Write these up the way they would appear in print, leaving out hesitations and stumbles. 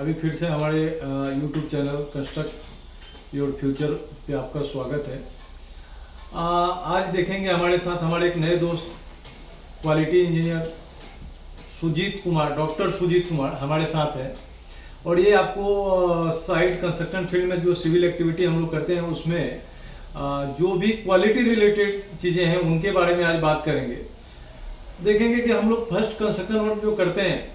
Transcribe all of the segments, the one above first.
अभी फिर से हमारे YouTube channel construct your future पे आपका स्वागत है। आज देखेंगे हमारे साथ हमारे एक नए दोस्त quality engineer Sujit Kumar, doctor Sujit Kumar हमारे साथ है। और ये आपको साइट कंस्ट्रक्शन फील्ड में जो सिविल एक्टिविटी हम लोग करते हैं उसमें जो भी क्वालिटी रिलेटेड चीज़ें हैं उनके बारे में आज बात करेंगे। देखेंगे कि हम लोग फर्स्ट कंस्ट्रक्शन वर्क जो करते हैं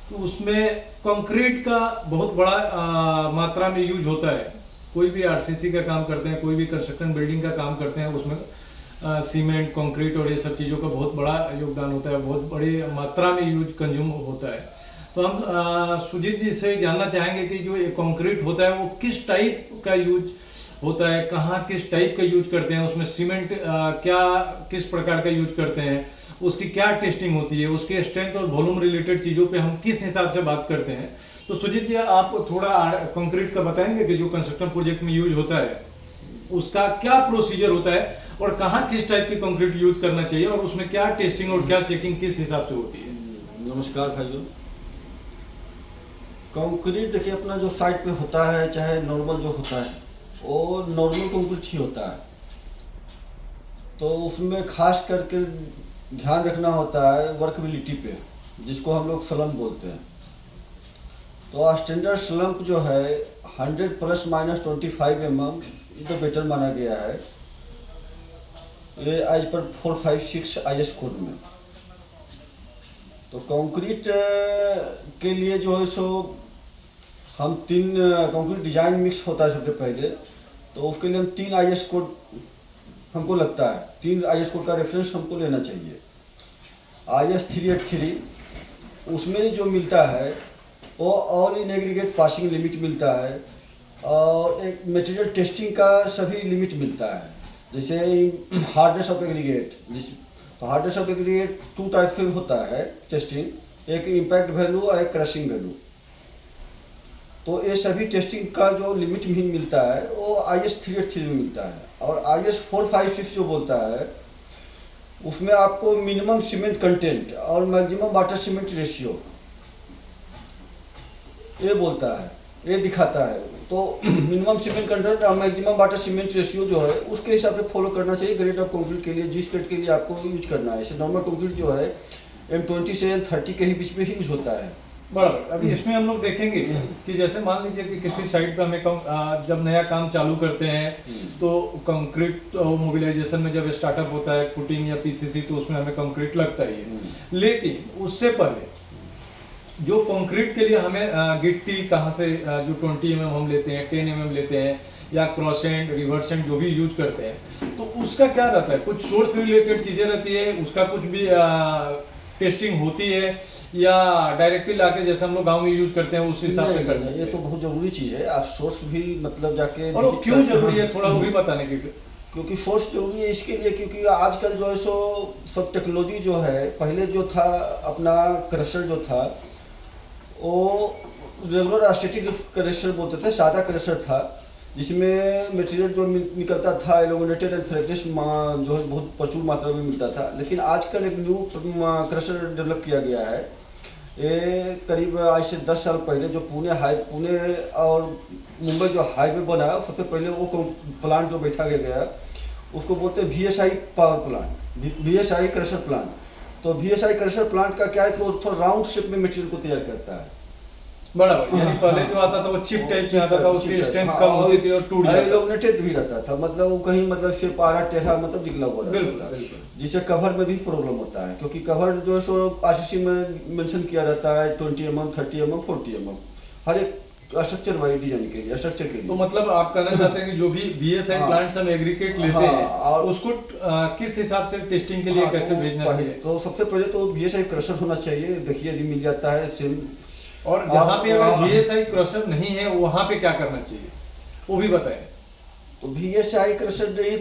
तो उसमें कंक्रीट का बहुत बड़ा मात्रा में यूज होता है। कोई भी आरसीसी का काम करते हैं, कोई भी कंस्ट्रक्शन बिल्डिंग का काम करते हैं, उसमें सीमेंट, कंक्रीट और ये सब चीज़ों का बहुत बड़ा योगदान होता है, बहुत बड़ी मात्रा में यूज कंज्यूम होता है। तो हम सुजीत जी से जानना चाहेंगे कि जो ये कंक्रीट होता है वो किस टाइप का यूज होता है, कहाँ किस टाइप का यूज करते हैं, उसमें सीमेंट क्या किस प्रकार का यूज करते हैं, उसकी क्या टेस्टिंग होती है, उसके स्ट्रेंथ और वॉल्यूम रिलेटेड चीज़ों पे हम किस हिसाब से बात करते हैं। तो सुजीत जी आप थोड़ा कंक्रीट का बताएंगे कि जो कंस्ट्रक्शन प्रोजेक्ट में यूज होता है उसका क्या प्रोसीजर होता है और कहाँ किस टाइप की कंक्रीट यूज करना चाहिए और उसमें क्या टेस्टिंग और क्या चेकिंग किस हिसाब से होती है। नमस्कार भाइयों। कंक्रीट देखिए अपना जो साइट पे होता है, चाहे नॉर्मल जो होता है वो नॉर्मल कंक्रीट ही होता है। तो उसमें खास करके ध्यान रखना होता है वर्कबिलिटी पे, जिसको हम लोग स्लम्प बोलते हैं। तो स्टैंडर्ड स्लम्प जो है 100 ± 25 mm ये तो बेटर माना गया है ये आज पर 456 IS कोड में। तो कंक्रीट के लिए जो है सो हम 3 कंक्रीट डिजाइन मिक्स होता है सबसे पहले। तो उसके लिए हम 3 IS कोड हमको लगता है, 3 IS कोड का रेफरेंस हमको लेना चाहिए। IS 383 उसमें जो मिलता है वो all in aggregate passing limit मिलता है और एक मटेरियल टेस्टिंग का सभी लिमिट मिलता है। जैसे हार्डनेस ऑफ एग्रीगेट, तो हार्डनेस ऑफ एग्रीगेट 2 टाइप से होता है टेस्टिंग, एक इम्पैक्ट वैल्यू और एक क्रशिंग वैल्यू। तो ये सभी टेस्टिंग का जो लिमिट भी मिलता है वो IS 383 में मिलता है। और IS 456 जो बोलता है उसमें आपको मिनिमम सीमेंट कंटेंट और मैक्सिमम वाटर सीमेंट रेशियो ये बोलता है, ये दिखाता है। तो मिनिमम सीमेंट कंटेंट और मैक्सिमम वाटर सीमेंट रेशियो जो है उसके हिसाब से फॉलो करना चाहिए ग्रेड ऑफ कंक्रीट के लिए, जिस ग्रेड के लिए आपको यूज करना है। जैसे नॉर्मल कंक्रीट जो है M20 से M30 के ही बीच में ही यूज होता है। बराबर। अभी इसमें हम लोग देखेंगे कि जैसे मान लीजिए कि किसी साइट पे हमें जब नया काम चालू करते हैं तो कंक्रीट मोबिलाइजेशन में जब स्टार्टअप होता है फुटिंग या पीसीसी तो उसमें हमें कंक्रीट लगता ही है। लेकिन उससे पहले जो कंक्रीट के लिए हमें गिट्टी कहाँ से जो 20 mm हम लेते हैं, 10 mm लेते हैं या क्रॉसेंट रिवर्सेंट जो भी यूज करते हैं, तो उसका क्या रहता है, कुछ सोर्स रिलेटेड चीज़ें रहती है, उसका कुछ भी टेस्टिंग होती है या डायरेक्टली लाके जैसे हम लोग गांव में यूज करते हैं उस हिसाब से करते हैं। ये तो बहुत जरूरी चीज़ है। आप सोर्स भी मतलब जाके और वो क्यों जरूरी है थोड़ा वो भी बताने के। क्योंकि सोर्स जरूरी है इसके लिए क्योंकि आजकल जो है सो सब टेक्नोलॉजी जो है, पहले जो था अपना क्रशर जो था वो रेगुलर स्टैटिक क्रशर बोलते थे, सादा क्रशर था जिसमें मटेरियल जो निकलता था एलोमिनेटेड एंड फ्रेगनेस जो है बहुत प्रचुर मात्रा में मिलता था। लेकिन आजकल एक न्यू क्रशर डेवलप किया गया है। ये करीब आज से 10 साल पहले जो पुणे और मुंबई जो हाईवे बना है सबसे पहले वो प्लांट जो बैठा गया उसको बोलते हैं VSI power plant, VSI crusher plant. तो VSI क्रशर प्लांट का क्या है कि वो थोड़ा राउंड शेप में मटेरियल को तैयार करता है। बराबर। यानी पहले जो आता था वो चिप टाइप में आता था, उसकी स्ट्रेंथ कम होती थी और टूट जाता था। एलोमिनेटेड भी रहता था, मतलब वो कहीं मतलब सिर्फ आरा टेढ़ा मतलब निकला हुआ रहता था, जिससे कवर में भी प्रॉब्लम होता है। क्योंकि कवर जो है सो RCC में मेंशन किया रहता है 20 mm, 30 mm, 40 mm हर एक स्ट्रक्चर वाइज डिजाइन के लिए, स्ट्रक्चर के लिए। तो मतलब आप कहना चाहते हैं कि जो भी VSI प्लांट्स हम एग्रीगेट लेते हैं और उसको किस हिसाब से टेस्टिंग के लिए कैसे भेजना चाहिए। तो सबसे पहले तो VSI क्रशर होना चाहिए। देखिए यदि मिल जाता है सेम। और जहाँ पे अगर VSI क्रशर नहीं है वहाँ पे क्या करना चाहिए वो भी बताएं। तो VSI क्रशर नहीं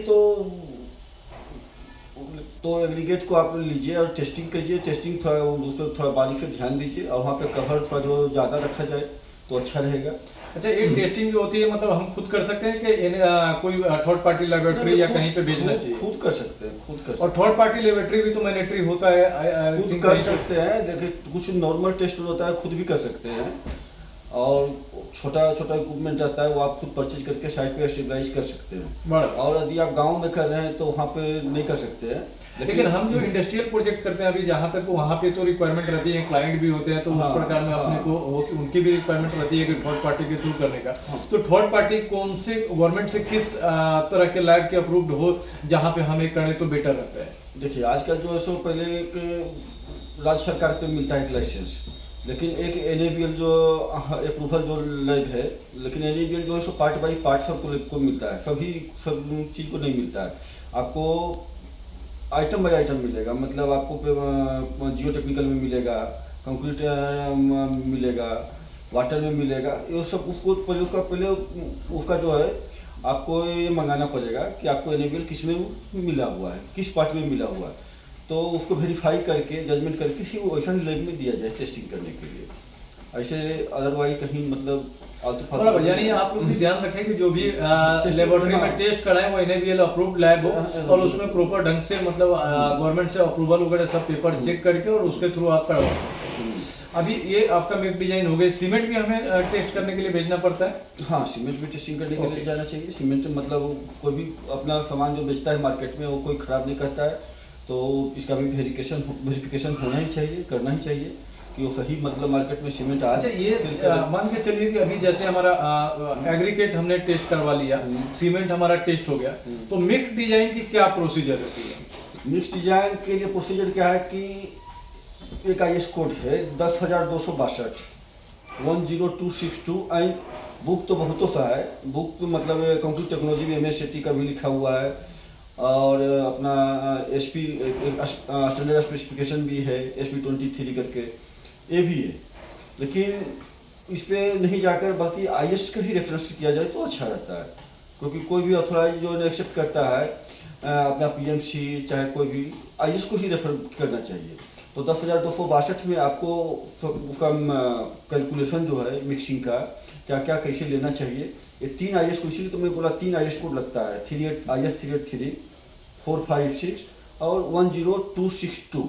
तो एग्रीगेट को आप लीजिए और टेस्टिंग कीजिए। टेस्टिंग थोड़ा उस पर थोड़ा बारीक से ध्यान दीजिए और वहाँ पे कवर थोड़ा जो ज़्यादा रखा जाए तो अच्छा रहेगा। अच्छा, ये टेस्टिंग जो होती है मतलब हम खुद कर सकते हैं कि कोई थर्ड पार्टी लेबोरेटरी या कहीं पे भेजना चाहिए? खुद कर सकते हैं, खुद कर सकते और थर्ड पार्टी लेबोरेटरी भी तो मैंडेटरी होता है। खुद कर सकते हैं। देखिए कुछ नॉर्मल टेस्ट होता है खुद भी कर सकते हैं और छोटा छोटा इक्विपमेंट आता है वो आप खुद परचेज करके साइट पे स्टेबलाइज कर सकते हैं। बराबर। और यदि आप गांव में कर रहे हैं तो वहाँ पे नहीं कर सकते हैं। लेकिन हम जो इंडस्ट्रियल प्रोजेक्ट करते हैं अभी जहाँ तक वहाँ पे तो रिक्वायरमेंट रहती है, क्लाइंट भी होते हैं, तो उस हाँ, प्रकार में अपने हाँ। को उनकी भी रिक्वायरमेंट रहती है कि थर्ड पार्टी के थ्रू करने का। हाँ। तो थर्ड पार्टी कौन से गवर्नमेंट से किस तरह के लैब के अप्रूव्ड हो जहाँ पे हमें करें तो बेटर रहता है? देखिए आजकल जो है सो पहले एक राज्य सरकार पे मिलता है एक लाइसेंस, लेकिन एक NABL जो अप्रूवल जो लैब है, लेकिन NABL जो है सो पार्ट बाई पार्ट सबको मिलता है, सब चीज़ को नहीं मिलता है। आपको आइटम बाई आइटम मिलेगा, मतलब आपको जियो टेक्निकल में मिलेगा, कंक्रीट मिलेगा, वाटर में मिलेगा, ये सब उसको पहले उसका जो है आपको ये मंगाना पड़ेगा कि आपको NABL किस में मिला हुआ है, किस पार्ट में मिला हुआ है, तो उसको वेरीफाई करके जजमेंट करके ही वो वैसा ही लैब में दिया जाए टेस्टिंग करने के लिए। ऐसे अदरवाइज कहीं मतलब बराबर, यानी आप लोग भी ध्यान रखें कि जो भी लेबोरेटरी में हाँ। टेस्ट कराएं वो NABL अप्रूव्ड लैब हो और उसमें प्रॉपर ढंग से मतलब गवर्नमेंट से अप्रूवल वगैरह सब पेपर चेक करके और उसके थ्रू आप करवा सकते हैं। अभी ये आपका मेक डिजाइन हो गई, सीमेंट भी हमें टेस्ट करने के लिए भेजना पड़ता है? हाँ, सीमेंट भी टेस्टिंग करने के लिए जाना चाहिए। सीमेंट मतलब कोई भी अपना सामान जो बेचता है मार्केट में वो कोई ख़राब नहीं करता है, तो इसका भी वेरिफिकेशन होना ही चाहिए, करना ही चाहिए कि वो सही मतलब मार्केट में सीमेंट आ। अच्छा, ये मान के चलिए कि अभी जैसे हमारा एग्रीगेट हमने टेस्ट करवा लिया, सीमेंट हमारा टेस्ट हो गया, तो मिक्स डिजाइन की क्या प्रोसीजर होती है? मिक्स डिजाइन के लिए प्रोसीजर क्या है कि एक IS कोड है 10,262 10262 एंड बुक तो बहुतों सा है, बुक तो मतलब कंप्यूटर टेक्नोलॉजी में MSCT का भी लिखा हुआ है और अपना SP स्टैंडर्ड स्पेसिफिकेशन भी है SP23 करके, ये भी है। लेकिन इस पे नहीं जाकर बाकी IS का ही रेफरेंस किया जाए तो अच्छा रहता है, क्योंकि कोई भी ऑथोराइज जो एक्सेप्ट करता है अपना PMC चाहे कोई भी IS को ही रेफर करना चाहिए। तो 10,262 में आपको उसका कैलकुलेशन जो है मिक्सिंग का क्या क्या कैसे लेना चाहिए, ये 3 IS को, इसीलिए तो मैं बोला 3 IS कोड लगता है, 38 IS 383 456 और 10262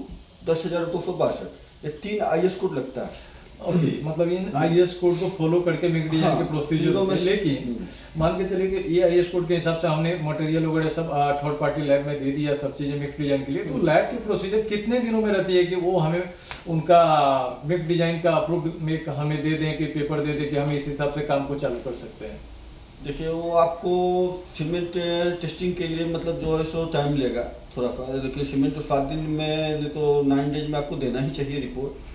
10,262, ये 3 IS कोड लगता है। ओके, मतलब इन IS कोड को फॉलो करके मिक्स डिजाइन हाँ, के प्रोसीजर तीनों होते हैं। में लेकिन मान के चलिए कि ये IS कोड के हिसाब से हमने मटेरियल वगैरह सब थर्ड पार्टी लैब में दे दिया सब चीजें मिक्स डिजाइन के लिए, तो लैब की प्रोसीजर कितने दिनों में रहती है कि वो हमें उनका मिक्स डिजाइन का अप्रूव्ड मेक हमें दे दें कि पेपर दे दें कि हम इस हिसाब से काम को चालू कर सकते हैं? देखिए वो आपको सीमेंट टेस्टिंग के लिए मतलब जो है सो टाइम लेगा थोड़ा सा, देखिए सीमेंट तो 7 दिन में नहीं तो 9 डेज में आपको देना ही चाहिए रिपोर्ट।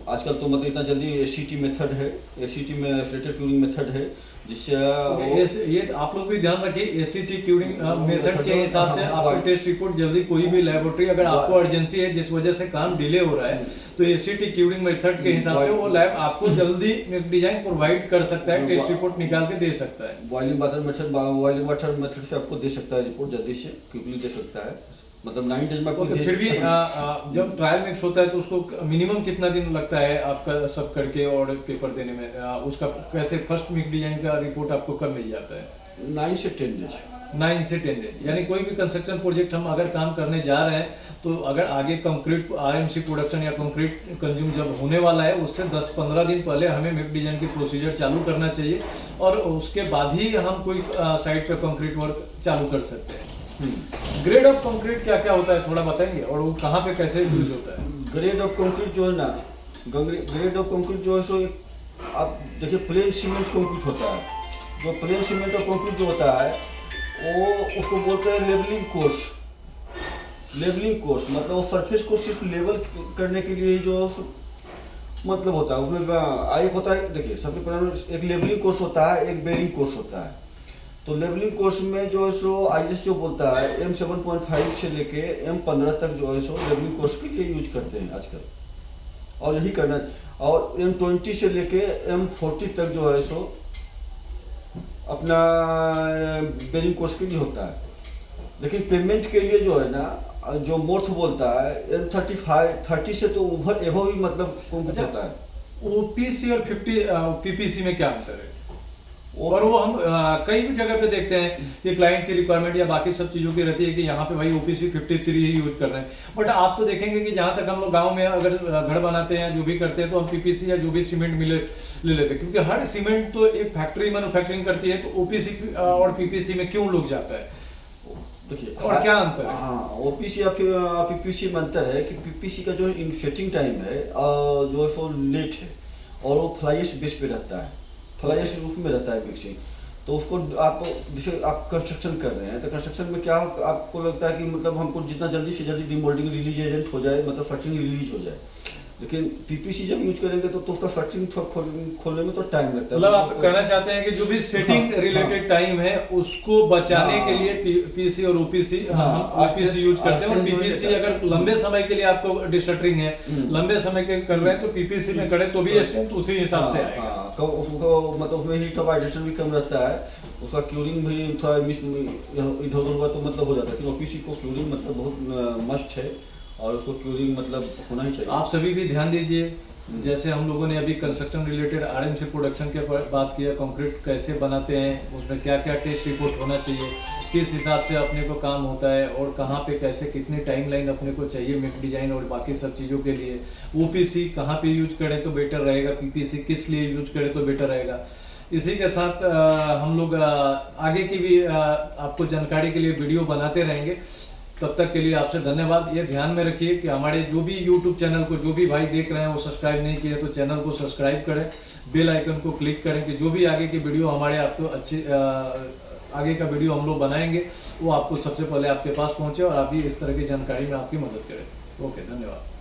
आजकल तो मतलब इतना जल्दी ACT मेथड है, ACT में एफिलेटेड क्यूरिंग मेथड है, जिससे ये आप लोग भी ध्यान रखिए ACT क्यूरिंग मेथड के हिसाब से आपको टेस्ट रिपोर्ट जल्दी कोई भी लेबोरेटरी अगर आपको अर्जेंसी है जिस वजह से काम डिले हो रहा है तो ACT क्यूरिंग मेथड के हिसाब से वो लैब आपको जल्दी डिजाइन प्रोवाइड कर सकता है, टेस्ट रिपोर्ट निकाल के दे सकता है। बॉइलिंग वाटर मेथड से आपको दे सकता है रिपोर्ट, जल्दी से क्विकली दे सकता है, मतलब 9 डेज में आपको दे फिर भी सकता है। जब ट्रायल मिक्स होता है तो उसको मिनिमम कितना दिन लगता है आपका सब करके और पेपर देने में? उसका कैसे फर्स्ट मिक्स डिजाइन का रिपोर्ट आपको कब मिल जाता है? 9 से 10 डेज। 9 से 10 डेज, यानी कोई भी कंस्ट्रक्शन प्रोजेक्ट हम अगर काम करने जा रहे हैं तो अगर आगे कंक्रीट RMC प्रोडक्शन या कंक्रीट कंज्यूम जब होने वाला है उससे 10-15 दिन पहले हमें मिक्स डिजाइन की प्रोसीजर चालू करना चाहिए और उसके बाद ही हम कोई साइट पे कंक्रीट वर्क चालू कर सकते हैं। ग्रेड ऑफ कंक्रीट क्या क्या होता है थोड़ा बताएंगे और वो कहाँ पे कैसे यूज होता है? ग्रेड ऑफ कंक्रीट जो है ना, ग्रेड ऑफ कंक्रीट जो है सो आप देखिए प्लेन सीमेंट कंक्रीट होता है, जो प्लेन सीमेंट और कंक्रीट जो होता है वो उसको बोलते हैं लेवलिंग कोर्स। लेवलिंग कोर्स मतलब वो सरफेस को सिर्फ लेवल करने के लिए जो मतलब होता है, उसमें एक होता है, देखिए सबसे पहले एक लेवलिंग कोर्स होता है, एक बेरिंग कोर्स होता है। तो लेवलिंग कोर्स में जो है सो IS जो बोलता है M7.5 से लेके M15 तक जो है सो लेवलिंग कोर्स के लिए यूज करते हैं आजकल, और यही करना। और M20 से लेके M40 तक जो है सो अपना बेरिंग कोर्स के लिए होता है। लेकिन पेमेंट के लिए जो है ना, जो मोर्थ बोलता है M30 से तो ऊपर एवो ही मतलब कंक्रीट होता है। OPC और 50 PPC में क्या अंतर है? और वो हम कई भी जगह पे देखते हैं कि क्लाइंट की रिक्वायरमेंट या बाकी सब चीज़ों की रहती है कि यहाँ पे भाई OPC 53 ही यूज कर रहे हैं। बट आप तो देखेंगे कि जहाँ तक हम लोग गांव में अगर घर बनाते हैं जो भी करते हैं तो हम PPC या जो भी सीमेंट मिले ले लेते हैं, क्योंकि हर सीमेंट तो एक फैक्ट्री मैन्युफैक्चरिंग करती है, तो OPC और PPC में क्यों लोग जाता है? देखिए और क्या अंतर है? हाँ, ओपीसी या फिर पीपीसी में अंतर है कि पीपीसी का जो इनिशिएटिंग टाइम है जो है सो लेट है, और वो फ्लाई एश बेस पे रहता है, फ्लाई एश रूफ में रहता है मिक्सिंग। तो उसको आप जैसे आप कंस्ट्रक्शन कर रहे हैं तो कंस्ट्रक्शन में क्या आपको लगता है कि मतलब हमको जितना जल्दी से जल्दी डिमोल्डिंग रिलीज एजेंट हो जाए, मतलब फर्टिंग रिलीज हो जाए। लेकिन पीपीसी जब यूज करेंगे तो उसका फर्टिंग खोलने में तो टाइम लगता है। मतलब आप कहना चाहते हैं कि जो भी सेटिंग रिलेटेड टाइम है उसको बचाने के लिए पीसी और ओपीसी हम ओपीसी यूज करते हैं, और पीपीसी अगर लंबे समय के लिए आपको डिस्टरिंग है, लंबे समय के कर रहे हैं तो पीपीसी में करे तो भी स्ट्रेंथ उसी हिसाब से आएगा। उसको मतलब उसमें हीट ऑफ हाइड्रेशन भी कम रहता है, उसका क्यूरिंग भी थोड़ा इधर उधर हुआ तो मतलब हो जाता है। लेकिन ओपीसी को क्यूरिंग मतलब बहुत मस्ट है, और उसको क्यूरिंग मतलब होना ही चाहिए। आप सभी भी ध्यान दीजिए, जैसे हम लोगों ने अभी कंस्ट्रक्शन रिलेटेड RMC प्रोडक्शन के बात किया, कंक्रीट कैसे बनाते हैं, उसमें क्या क्या टेस्ट रिपोर्ट होना चाहिए, किस हिसाब से अपने को काम होता है, और कहाँ पे कैसे कितनी टाइमलाइन अपने को चाहिए मेक डिजाइन और बाकी सब चीज़ों के लिए, OPC कहाँ पे यूज करें तो बेटर रहेगा, PPC किस लिए यूज करें तो बेटर रहेगा। इसी के साथ हम लोग आगे की भी आपको जानकारी के लिए वीडियो बनाते रहेंगे। तब तक के लिए आपसे धन्यवाद। ये ध्यान में रखिए कि हमारे जो भी YouTube चैनल को जो भी भाई देख रहे हैं वो सब्सक्राइब नहीं किए तो चैनल को सब्सक्राइब करें, बेल आइकन को क्लिक करें कि जो भी आगे की वीडियो हमारे आपको अच्छी आगे का वीडियो हम लोग बनाएंगे वो आपको सबसे पहले आपके पास पहुंचे और आप भी इस तरह की जानकारी में आपकी मदद करें। ओके, धन्यवाद।